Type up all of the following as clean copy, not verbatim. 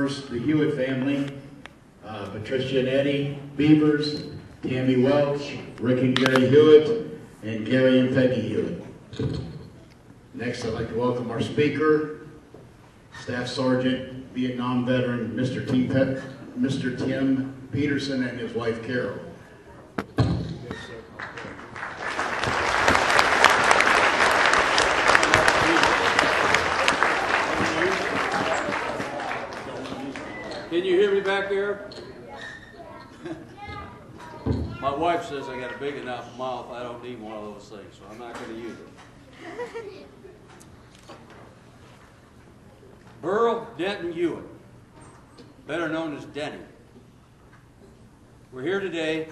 course, the Hewitt family, Patricia and Eddie Beavers, Tammy Welch, Rick and Gary Hewitt, and Gary and Peggy Hewitt. Next, I'd like to welcome our speaker, Staff Sergeant, Vietnam veteran, Mr. Tim Peterson and his wife, Carol. Can you hear me back there? My wife says I got a big enough mouth, I don't need one of those things, so I'm not going to use it. Burl Denton Hewitt, better known as Denny. We're here today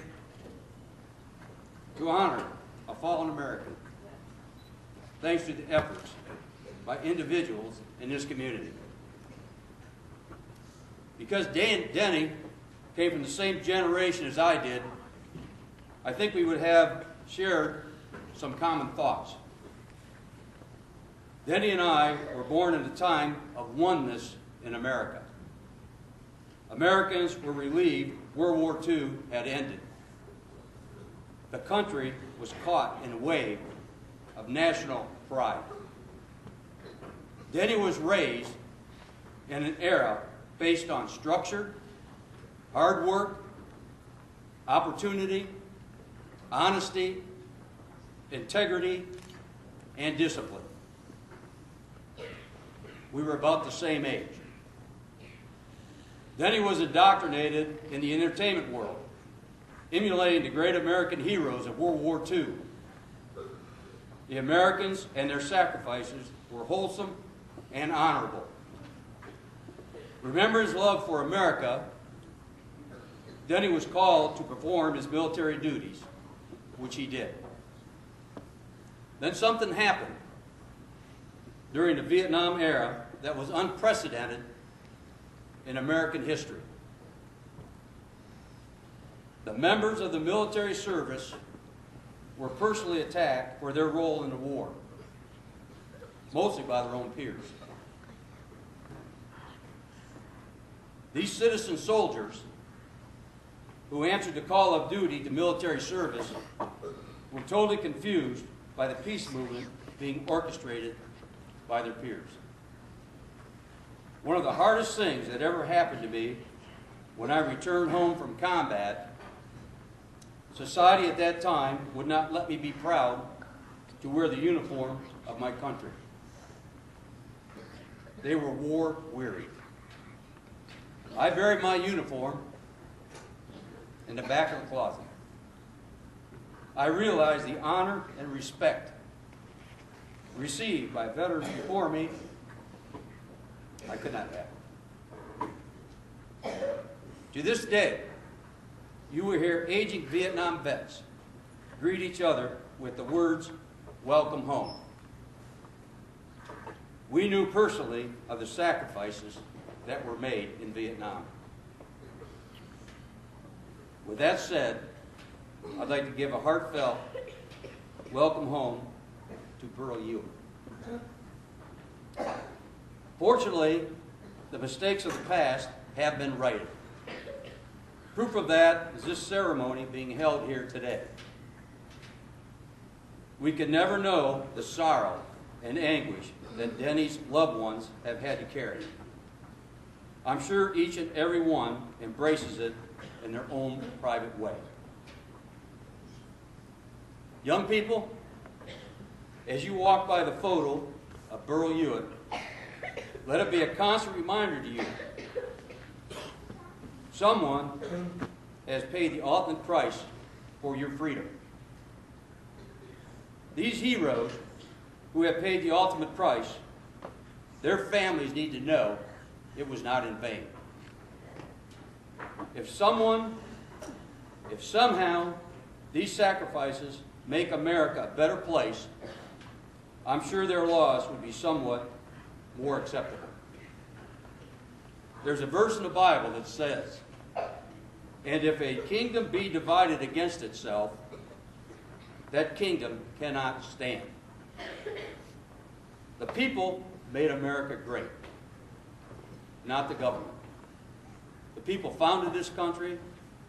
to honor a fallen American, thanks to the efforts by individuals in this community. Because Denny came from the same generation as I did, I think we would have shared some common thoughts. Denny and I were born at a time of oneness in America. Americans were relieved World War II had ended. The country was caught in a wave of national pride. Denny was raised in an era based on structure, hard work, opportunity, honesty, integrity, and discipline. We were about the same age. Denny was indoctrinated in the entertainment world, emulating the great American heroes of World War II. The Americans and their sacrifices were wholesome and honorable. Remember his love for America, Denny was called to perform his military duties, which he did. Then something happened during the Vietnam era that was unprecedented in American history. The members of the military service were personally attacked for their role in the war, mostly by their own peers. These citizen soldiers who answered the call of duty to military service were totally confused by the peace movement being orchestrated by their peers. One of the hardest things that ever happened to me when I returned home from combat, society at that time would not let me be proud to wear the uniform of my country. They were war-weary. I buried my uniform in the back of the closet. I realized the honor and respect received by veterans before me, I could not have. To this day, you will hear aging Vietnam vets greet each other with the words, "Welcome home." We knew personally of the sacrifices that were made in Vietnam. With that said, I'd like to give a heartfelt welcome home to Burl Hewitt. Fortunately, the mistakes of the past have been righted. Proof of that is this ceremony being held here today. We can never know the sorrow and anguish that Denny's loved ones have had to carry. I'm sure each and every one embraces it in their own private way. Young people, as you walk by the photo of Burl Hewitt, let it be a constant reminder to you, someone has paid the ultimate price for your freedom. These heroes who have paid the ultimate price, their families need to know it was not in vain. If somehow these sacrifices make America a better place, I'm sure their loss would be somewhat more acceptable. There's a verse in the Bible that says, "And if a kingdom be divided against itself, that kingdom cannot stand." The people made America great, not the government. The people founded this country.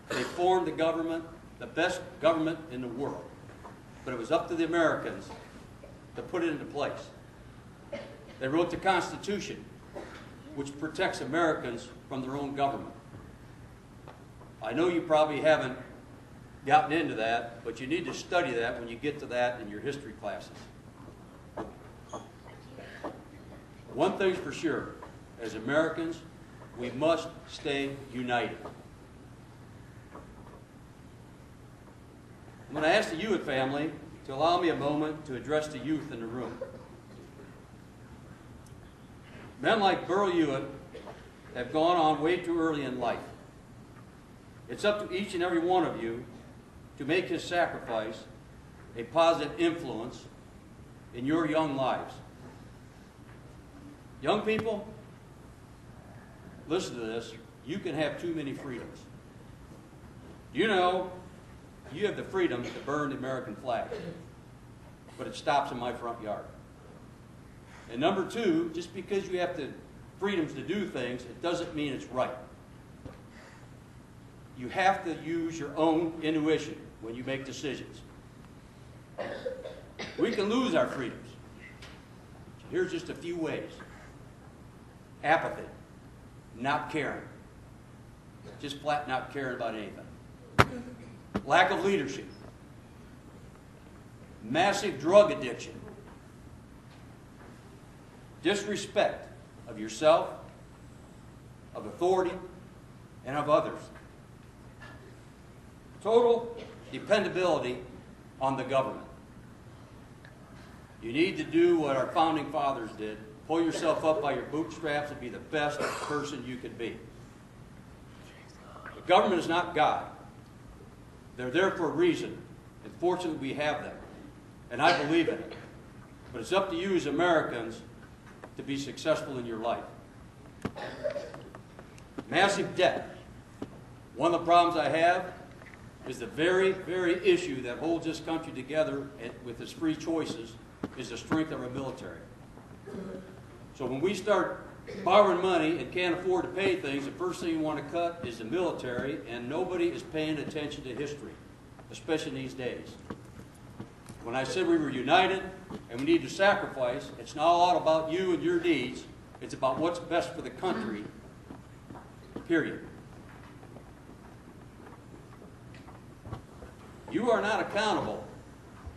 They formed the government, the best government in the world. But it was up to the Americans to put it into place. They wrote the Constitution, which protects Americans from their own government. I know you probably haven't gotten into that, but you need to study that when you get to that in your history classes. One thing's for sure, as Americans, we must stay united. I'm going to ask the Hewitt family to allow me a moment to address the youth in the room. Men like Burl Hewitt have gone on way too early in life. It's up to each and every one of you to make his sacrifice a positive influence in your young lives. Young people, listen to this. You can have too many freedoms. You know, you have the freedom to burn the American flag, but it stops in my front yard. And number two, just because you have the freedoms to do things, it doesn't mean it's right. You have to use your own intuition when you make decisions. We can lose our freedoms. Here's just a few ways. Apathy, not caring. Just flat not caring about anything. Lack of leadership. Massive drug addiction. Disrespect of yourself, of authority, and of others. Total dependability on the government. You need to do what our founding fathers did. Pull yourself up by your bootstraps and be the best person you can be. The government is not God. They're there for a reason, and fortunately we have them. And I believe in it. But it's up to you as Americans to be successful in your life. Massive debt. One of the problems I have is the very, very issue that holds this country together with its free choices is the strength of our military. So when we start borrowing money and can't afford to pay things, the first thing you want to cut is the military, and nobody is paying attention to history, especially these days. When I said we were united and we need to sacrifice, it's not all about you and your needs. It's about what's best for the country, period. You are not accountable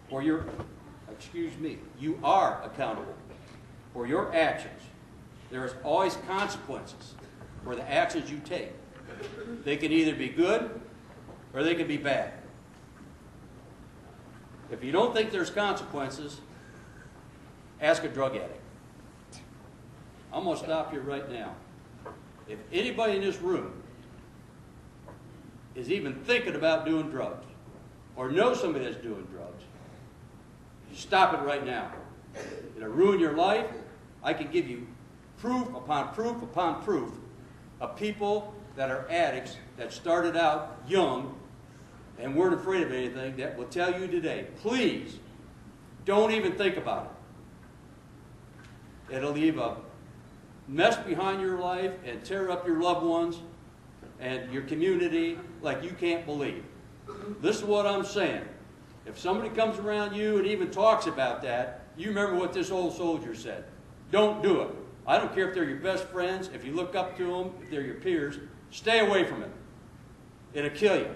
for your, you are accountable for your actions. There is always consequences for the actions you take. They can either be good or they can be bad. If you don't think there's consequences, ask a drug addict. I'm going to stop you right now. If anybody in this room is even thinking about doing drugs or knows somebody that's doing drugs, you stop it right now. It'll ruin your life. I can give you proof upon proof upon proof of people that are addicts that started out young and weren't afraid of anything that will tell you today, please, don't even think about it. It'll leave a mess behind your life and tear up your loved ones and your community like you can't believe. This is what I'm saying. If somebody comes around you and even talks about that, you remember what this old soldier said. Don't do it. I don't care if they're your best friends, if you look up to them, if they're your peers, stay away from it. It'll kill you.